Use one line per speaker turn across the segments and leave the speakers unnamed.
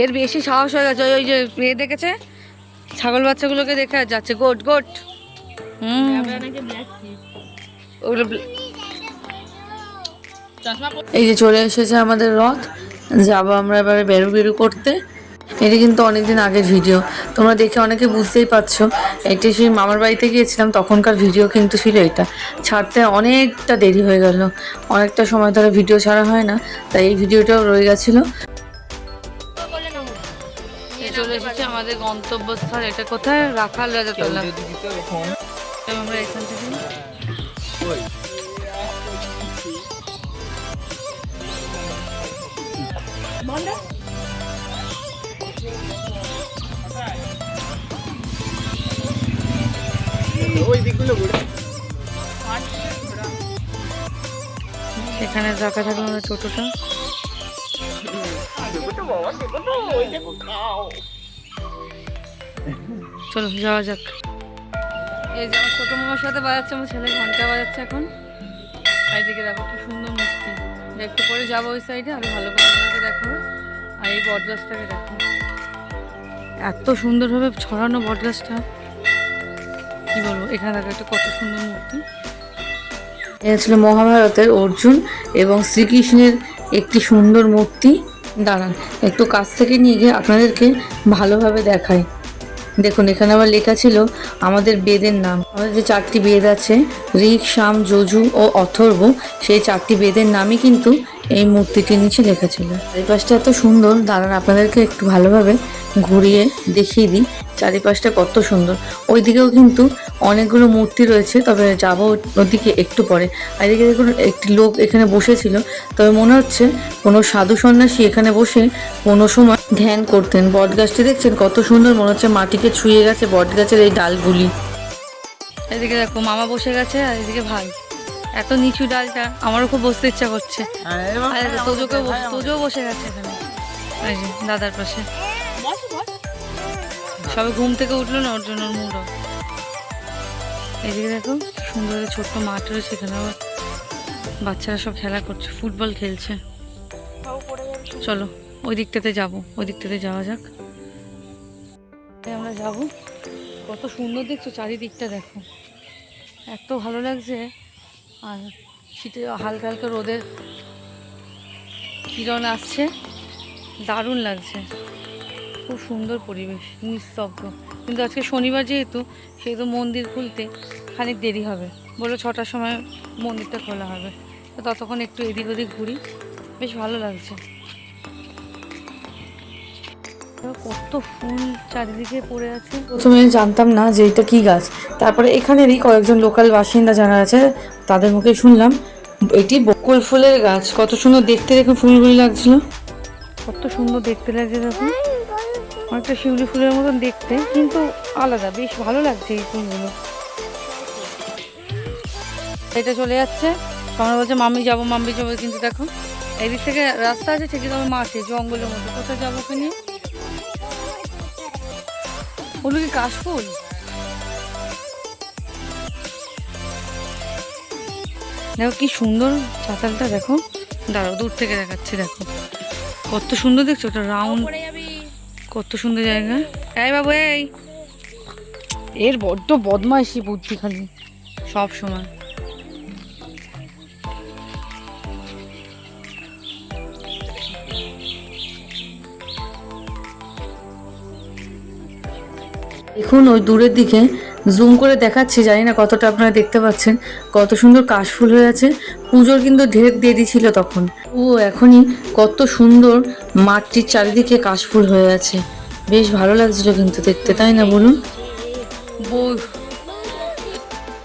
এর বেশি সাহস হয়ে গেছে। ওই যে মেয়ে দেখেছে ছাগল বাচ্চাগুলোকে দেখে আর যাচ্ছে গোট গোট। ওগুলো এই যে চলে এসেছে আমাদের রথ, যাবো আমরা এবারে বেরু বেরু করতে। এটা কিন্তু অনেকদিন আগের ভিডিও, তোমরা দেখে অনেকে বুঝতেই পারছো। এটা সেই মামার বাড়িতে গিয়েছিলাম তখনকার ভিডিও কিন্তু ছিল। এটা ছাড়তে অনেকটা দেরি হয়ে গেল, অনেকটা সময় ধরে ভিডিও ছাড়া হয় না, তাই এই ভিডিওটাও রয়ে গেছিলো। চলে এসেছে আমাদের গন্তব্যস্থল। এটা কোথায়? রাখাল রাজাতলা। আমরা এখান থেকে এখানে রাখা থাকলো আমাদের টোটোটা। চলো যাওয়া যাক। এই যে আমার ছোটো মামার সাথে বাজাচ্ছে, আমার ছেলে ঘন্টা বাজাচ্ছে এখন। এইদিকে দেখো কি সুন্দর মূর্তি। একটু পরে যাবো ওই সাইডে, আমি ভালো করে আপনাকে দেখাবো। আর এই বটগাছটাকে দেখো, এত সুন্দরভাবে ছড়ানো বটগাছটা, কি বলবো। এখানে দেখো একটা কত সুন্দর মূর্তি। এটা ছিল মহাভারতের অর্জুন এবং শ্রীকৃষ্ণের একটি সুন্দর মূর্তি। দাঁড়ান একটু কাছ থেকে নিয়ে গিয়ে আপনাদেরকে ভালোভাবে দেখাই। দেখুন এখানে আবার লেখা ছিল আমাদের বেদের নাম। আমাদের যে 4টি বেদ আছে, ঋক, সাম, যজু ও অথর্ব, সেই 4টি বেদের নামই কিন্তু এই মূর্তিটির নিচে লেখা ছিল। চারিপাশটা এত সুন্দর, দাঁড়ান আপনাদেরকে একটু ভালোভাবে ঘুরিয়ে দেখিয়ে দিই চারিপাশটা কত সুন্দর। ওইদিকেও কিন্তু অনেকগুলো মূর্তি রয়েছে, তবে যাবো ওদিকে একটু পরে। আর এদিকে দেখুন একটি লোক এখানে বসেছিল, তবে মনে হচ্ছে কোনো সাধু সন্ন্যাসী এখানে বসে কোনো সময় ধ্যান করতেন। বটগাছটি দেখছেন কত সুন্দর, মনে হচ্ছে মাটিকে ছুঁয়ে গেছে বটগাছের এই ডালগুলি। এদিকে দেখো মামা বসে গেছে, আর এদিকে ভাই। এত নিচু ডালটা, আমারও খুব বসতে ইচ্ছা করছে। তোজোও বসে গেছে এখানে, এই যে দাদার পাশে। সবে ঘুম থেকে উঠলো না, ওর জন্য মুড অফ। এদিকে দেখো সুন্দর ছোট্ট মাঠ রয়েছে, এখানে আবার বাচ্চারা সব খেলা করছে, ফুটবল খেলছে। চলো ওই দিকটাতে যাবো, ওই দিকটাতে যাওয়া যাক। আমরা যাব। কত সুন্দর দেখছো চারিদিকটা, দেখো এত ভালো লাগছে। আর শীতে হালকা হালকা রোদের কিরণ আসছে, দারুণ লাগছে। খুব সুন্দর পরিবেশ, নিস্তব্ধ। কিন্তু আজকে শনিবার যেহেতু, সেহেতু মন্দির খুলতে খানিক দেরি হবে। বললো 6টার সময় মন্দিরটা খোলা হবে, তো ততক্ষণ একটু এদিক ওদিক ঘুরি, বেশ ভালো লাগছে। কত ফুল চারিদিকে পড়ে আছে। প্রথমে জানতাম না যে এটা কি গাছ, তারপরে এখানেরই কয়েকজন লোকাল বাসিন্দা যারা আছে তাদের মুখে শুনলাম এটি বকুল ফুলের গাছ। কত সুন্দর দেখতে, দেখুন ফুলগুলি লাগছিল, কত সুন্দর দেখতে লাগছে। দেখুন অনেকটা শিউলি ফুলের মতন দেখতে, কিন্তু আলাদা, বেশ ভালো লাগছে এই ফুলগুলো। এটা চলে যাচ্ছে, আমরা বলছে মাম্মি যাবো মাম্মি যাবো, কিন্তু দেখো এদিক থেকে রাস্তা আছে ঠিকই, তবে মাঠে জঙ্গলের মধ্যে কোথায় যাবো ওকে নিয়ে। ওগুলো কি কাশফুল? দেখো কি সুন্দর চাতালটা, দেখো দাঁড়াও দূর থেকে দেখাচ্ছি। দেখো কত সুন্দর দেখছো, ওটা রাউন্ড, কত সুন্দর জায়গা। এই বাবু এই, এর বড্ড বদমাইশি বুদ্ধি খালি সব সময়। দেখুন ওই দূরের দিকে জুম করে দেখাচ্ছি, জানি না কতটা আপনারা দেখতে পাচ্ছেন, কত সুন্দর কাশফুল হয়ে আছে। পুজোর কিন্তু ঢের দেরি ছিল তখন, ও এখনই কত সুন্দর মাঠটির চারিদিকে কাশফুল হয়ে আছে। বেশ ভালো লাগছিল কিন্তু দেখতে, তাই না বলুন?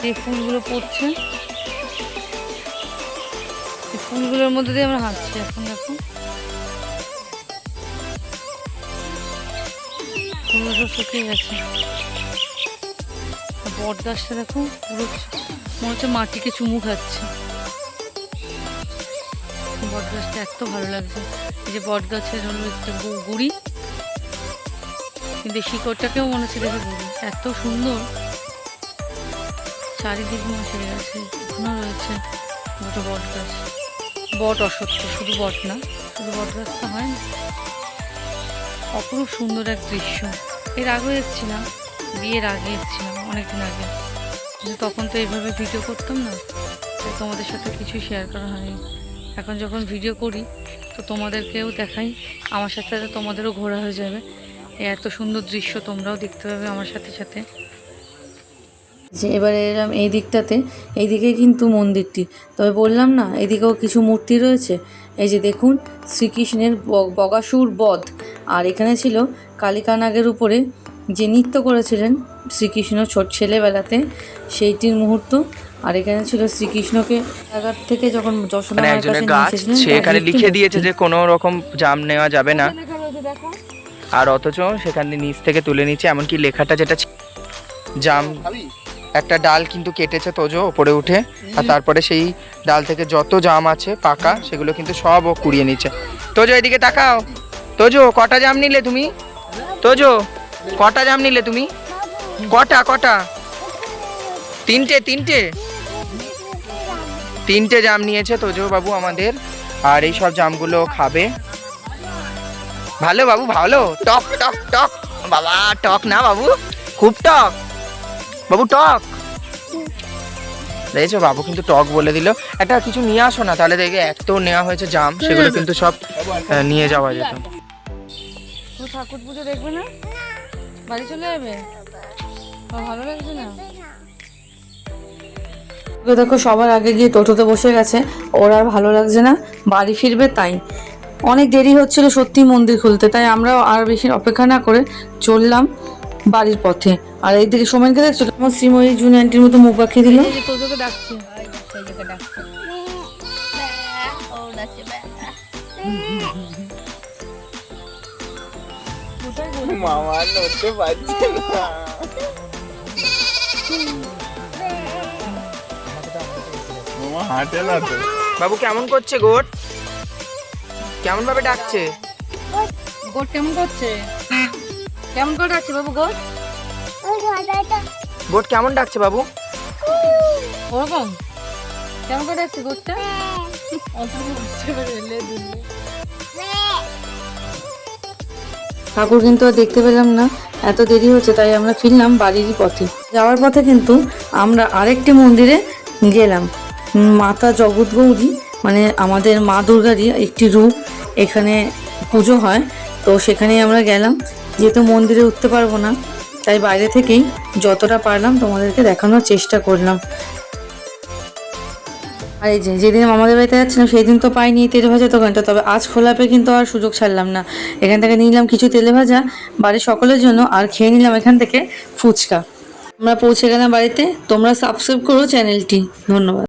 এই ফুলগুলো পড়ছে, এই ফুলগুলোর মধ্যে দিয়ে আমরা হাঁটছি এখন। দেখো ফুলগুলো সব শুকিয়ে গেছে। বট গাছটা দেখো পুরো মনে হচ্ছে মাটিকে চুমু খাচ্ছে। বট গাছটা এত ভালো লাগছে। এই যে বট গাছের হলো একটা গুড়ি, কিন্তু শিকড়টাকেও মনে হচ্ছে দেখে গুড়ি, এত সুন্দর। চারিদিক মাসে গেছে, এখনো রয়েছে দুটো বট গাছ, বট অসত্য, শুধু বট না, শুধু বট গাছটা হয় না, অপরূপ সুন্দর এক দৃশ্য। এর আগেও এসেছিলাম, বিয়ের আগে এসেছিলাম অনেকদিন আগে, কিন্তু তখন তো এইভাবে ভিডিও করতাম না, তাই তোমাদের সাথে কিছু শেয়ার করা হয়নি। এখন যখন ভিডিও করি তো তোমাদেরকেও দেখাই, আমার সাথে সাথে তোমাদেরও ঘোরা হয়ে যাবে, এত সুন্দর দৃশ্য তোমরাও দেখতে পাবে আমার সাথে সাথে। যে এবারে এলাম এই দিকটাতে, এইদিকে কিন্তু মন্দিরটি, তবে বললাম না এদিকেও কিছু মূর্তি রয়েছে। এই যে দেখুন, শ্রীকৃষ্ণের বগাসুর বধ, আর এখানে ছিল কালিকা নাগের উপরে যে নৃত্য করেছিলেন শ্রীকৃষ্ণ ছেলেবেলাতে, সেইটির মুহূর্ত। আর এখানে ছিল শ্রীকৃষ্ণকে জায়গার থেকে যখন যশোদা মায়ের কাছে নিয়ে এসেছিলেন,
সেখানে লিখে দিয়েছে যে কোনো রকম জাম নেওয়া যাবে না, আর অথচ সেখানে নিচ থেকে তুলে নিচ্ছে, এমনকি লেখাটা যেটা জাম একটা ডাল কিন্তু কেটেছে তোজো ওপরে উঠে, আর তারপরে সেই ডাল থেকে যত জাম আছে পাকা সেগুলো কিন্তু সব ও কুড়িয়ে নিচ্ছে। তোজো এদিকে তাকাও, তোজো কটা জাম নিলে তুমি? তোজো কটা জাম নিলে তুমি? কটা কটা? তিনটে তিনটে তিনটে জাম নিয়েছে তোজো বাবু আমাদের, আর এই সব জামগুলো খাবে। ভালো বাবু ভালো, টক টক টক বাবা, টক না বাবু, খুব টক বাবু, টক। দেখেছো বাবু কিন্তু টক বলে দিল। একটা কিছু নিয়ে আসো না, তাহলে দেখে এত নেওয়া হয়েছে জাম, সেগুলো কিন্তু সব নিয়ে যাওয়া যেত।
ঠাকুর পুজো দেখবে না, বাড়ি চলে যাবে, ভালো লাগছে না? দেখো সবার আগে গিয়ে টোটোতে বসে গেছে, ওর আর ভালো লাগছে না, বাড়ি ফিরবে, তাই অনেক দেরি হচ্ছিল সত্যি মন্দির খুলতে, তাই আমরাও আর বেশি অপেক্ষা না করে চললাম বাড়ির পথে। আর এইদিকে সময়কে দেখছো আমার শ্রীময়ী জুনি আন্টির মতো মুখ পাখিয়ে দিল। তোজোকে ডাকছে,
মামা নড়তে পারছে না। বাবু কেমন করছে গোট? কেমন ভাবে ডাকছে?
গোট কেমন করছে? কেমন করে ডাকছে বাবু গোট?
গোট কেমন ডাকছে বাবু?
ওরকম কেমন করে ডাকছে গোটটা? ঠাকুর কিন্তু আর দেখতে পেলাম না, এত দেরি হচ্ছে, তাই আমরা ফিরলাম বাড়িরই পথে। যাওয়ার পথে কিন্তু আমরা আরেকটি মন্দিরে গেলাম, মাতা জগৎগৌরী, মানে আমাদের মা দুর্গারই একটি রূপ, এখানে পুজো হয়, তো সেখানেই আমরা গেলাম। যেহেতু মন্দিরে উঠতে পারবো না, তাই বাইরে থেকেই যতটা পারলাম তোমাদেরকে দেখানোর চেষ্টা করলাম। আর এই যেদিন আমাদের বাড়িতে যাচ্ছিলাম সেই দিন তো পাইনি তেলে ভাজা দোকানটা, তবে আজ খোলা পেয়ে কিন্তু আর সুযোগ ছাড়লাম না, এখান থেকে নিলাম কিছু তেলে ভাজা বাড়ির সকলের জন্য, আর খেয়ে নিলাম এখান থেকে ফুচকা। আমরা পৌঁছে গেলাম বাড়িতে, তোমরা সাবস্ক্রাইব করো চ্যানেলটি, ধন্যবাদ।